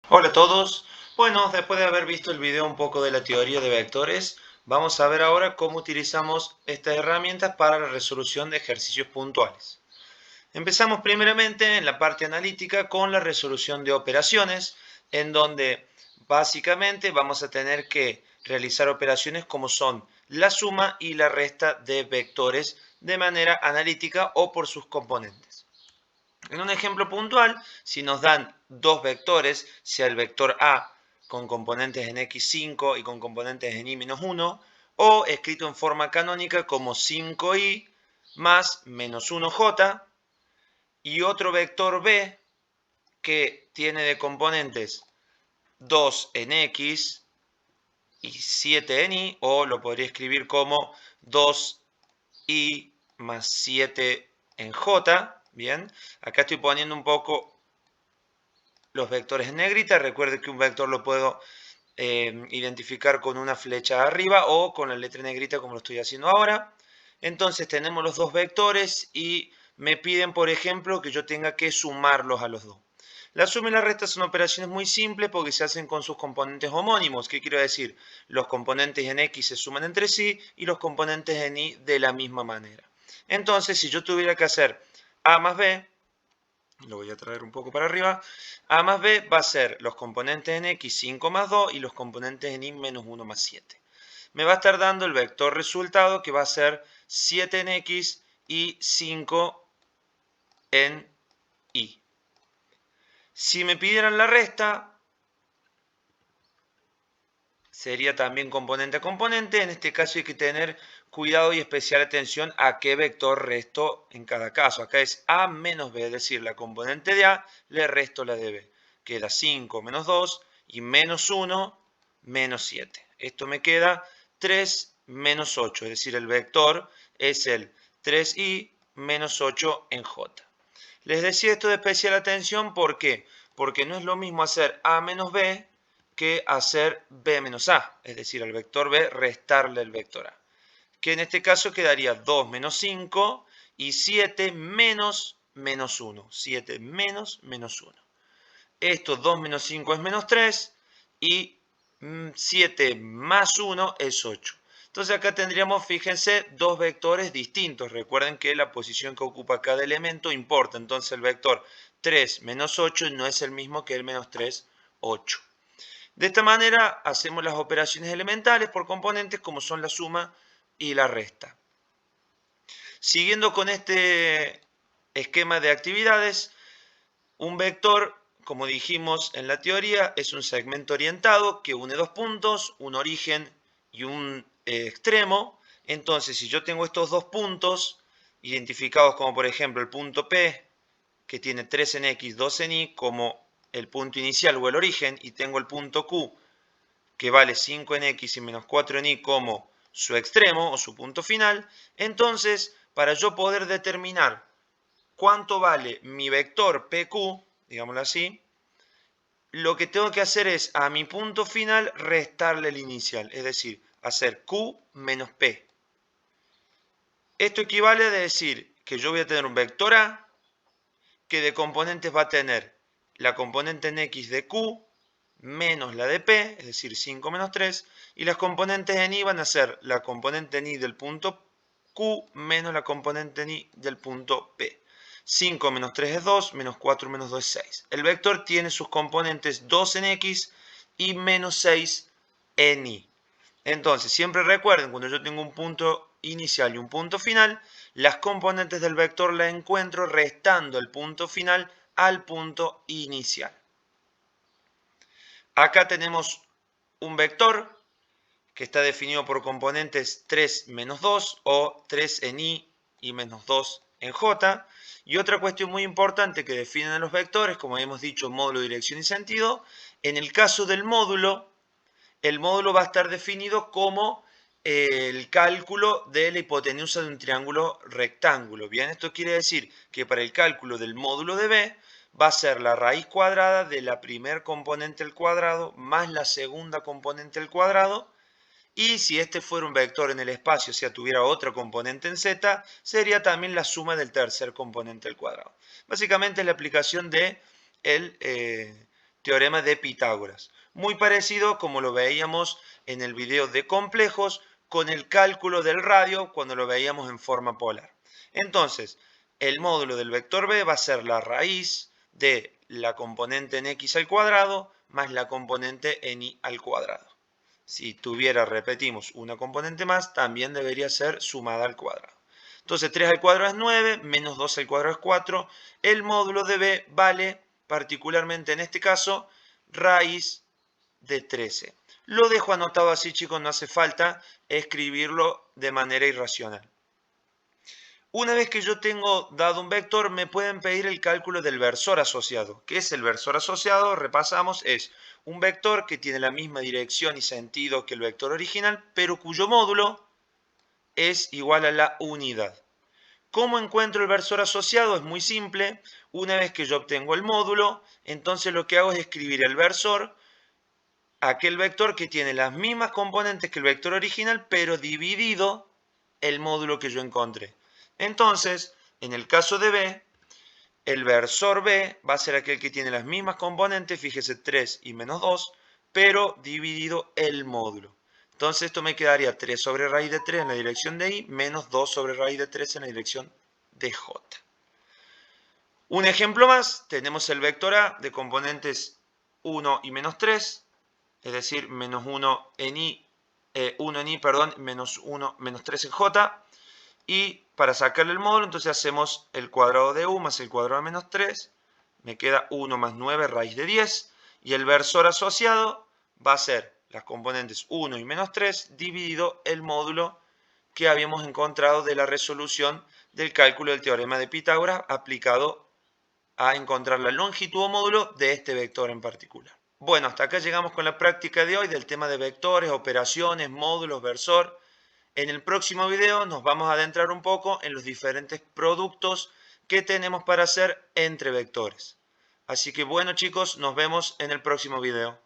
Hola a todos. Bueno, después de haber visto el video un poco de la teoría de vectores, vamos a ver ahora cómo utilizamos estas herramientas para la resolución de ejercicios puntuales. Empezamos primeramente en la parte analítica con la resolución de operaciones, en donde básicamente vamos a tener que realizar operaciones como son la suma y la resta de vectores de manera analítica o por sus componentes. En un ejemplo puntual, si nos dan dos vectores, sea el vector A con componentes en x5 y con componentes en y-1, o escrito en forma canónica como 5y más menos 1j, y otro vector B que tiene de componentes 2 en x y 7 en y, o lo podría escribir como 2y más 7 en j. Bien, acá estoy poniendo un poco los vectores en negrita. Recuerde que un vector lo puedo identificar con una flecha arriba o con la letra negrita como lo estoy haciendo ahora. Entonces tenemos los dos vectores y me piden, por ejemplo, que yo tenga que sumarlos a los dos. La suma y la resta son operaciones muy simples porque se hacen con sus componentes homónimos. ¿Qué quiero decir? Los componentes en x se suman entre sí y los componentes en y de la misma manera. Entonces, si yo tuviera que hacer a más b, lo voy a traer un poco para arriba, a más b va a ser los componentes en x 5 más 2 y los componentes en y menos 1 más 7. Me va a estar dando el vector resultado que va a ser 7 en x y 5 en y. Si me pidieran la resta, sería también componente a componente. En este caso hay que tener cuidado y especial atención a qué vector resto en cada caso. Acá es a menos b, es decir, la componente de a le resto la de b. Queda 5 menos 2 y menos 1 menos 7. Esto me queda 3 menos 8, es decir, el vector es el 3y menos 8 en j. Les decía esto de especial atención, ¿por qué? Porque no es lo mismo hacer a menos b que hacer b menos a, es decir, al vector b restarle el vector a, que en este caso quedaría 2 menos 5 y 7 menos menos 1, 7 menos menos 1. Esto 2 menos 5 es menos 3 y 7 más 1 es 8. Entonces acá tendríamos, fíjense, dos vectores distintos. Recuerden que la posición que ocupa cada elemento importa. Entonces el vector 3 menos 8 no es el mismo que el menos 3, 8. De esta manera hacemos las operaciones elementales por componentes como son la suma y la resta. Siguiendo con este esquema de actividades, un vector, como dijimos en la teoría, es un segmento orientado que une dos puntos, un origen y un extremo. Entonces, si yo tengo estos dos puntos identificados como por ejemplo el punto P, que tiene 3 en x, 2 en y, como el punto inicial o el origen, y tengo el punto Q, que vale 5 en x y menos 4 en y como su extremo o su punto final, entonces, para yo poder determinar cuánto vale mi vector PQ, digámoslo así, lo que tengo que hacer es a mi punto final restarle el inicial, es decir, hacer Q menos P. Esto equivale a decir que yo voy a tener un vector A que de componentes va a tener la componente en X de Q menos la de P, es decir, 5 menos 3, y las componentes en Y van a ser la componente en Y del punto Q menos la componente en Y del punto P. 5 menos 3 es 2, menos 4 menos 2 es 6. El vector tiene sus componentes 2 en X y menos 6 en Y. Entonces, siempre recuerden, cuando yo tengo un punto inicial y un punto final, las componentes del vector las encuentro restando el punto final al punto inicial. Acá tenemos un vector que está definido por componentes 3 menos 2 o 3 en y menos 2 en j. Y otra cuestión muy importante que definen los vectores, como hemos dicho, módulo, dirección y sentido. En el caso del módulo, el módulo va a estar definido como el cálculo de la hipotenusa de un triángulo rectángulo. Bien, esto quiere decir que para el cálculo del módulo de B va a ser la raíz cuadrada de la primer componente al cuadrado más la segunda componente al cuadrado. Y si este fuera un vector en el espacio, o sea, tuviera otra componente en z, sería también la suma del tercer componente al cuadrado. Básicamente es la aplicación de el teorema de Pitágoras. Muy parecido como lo veíamos en el video de complejos con el cálculo del radio cuando lo veíamos en forma polar. Entonces, el módulo del vector b va a ser la raíz de la componente en x al cuadrado más la componente en y al cuadrado. Si tuviera, repetimos, una componente más, también debería ser sumada al cuadrado. Entonces 3 al cuadrado es 9, menos 2 al cuadrado es 4. El módulo de b vale, particularmente en este caso, raíz de 13. Lo dejo anotado así, chicos, no hace falta escribirlo de manera irracional. Una vez que yo tengo dado un vector, me pueden pedir el cálculo del versor asociado. ¿Qué es el versor asociado? Repasamos, es un vector que tiene la misma dirección y sentido que el vector original, pero cuyo módulo es igual a la unidad. ¿Cómo encuentro el versor asociado? Es muy simple. Una vez que yo obtengo el módulo, entonces lo que hago es escribir el versor, aquel vector que tiene las mismas componentes que el vector original, pero dividido el módulo que yo encontré. Entonces, en el caso de b, el versor b va a ser aquel que tiene las mismas componentes, fíjese 3 y menos 2, pero dividido el módulo. Entonces esto me quedaría 3 sobre raíz de 3 en la dirección de y, menos 2 sobre raíz de 3 en la dirección de j. Un ejemplo más, tenemos el vector a de componentes 1 y menos 3, es decir, menos 1 en y, 1 en y, perdón, menos 1, menos 3 en j. Y para sacarle el módulo, entonces hacemos el cuadrado de u más el cuadrado de menos 3. Me queda 1 más 9 raíz de 10. Y el versor asociado va a ser las componentes 1 y menos 3 dividido el módulo que habíamos encontrado de la resolución del cálculo del teorema de Pitágoras aplicado a encontrar la longitud o módulo de este vector en particular. Bueno, hasta acá llegamos con la práctica de hoy del tema de vectores, operaciones, módulos, versor. En el próximo video nos vamos a adentrar un poco en los diferentes productos que tenemos para hacer entre vectores. Así que bueno, chicos, nos vemos en el próximo video.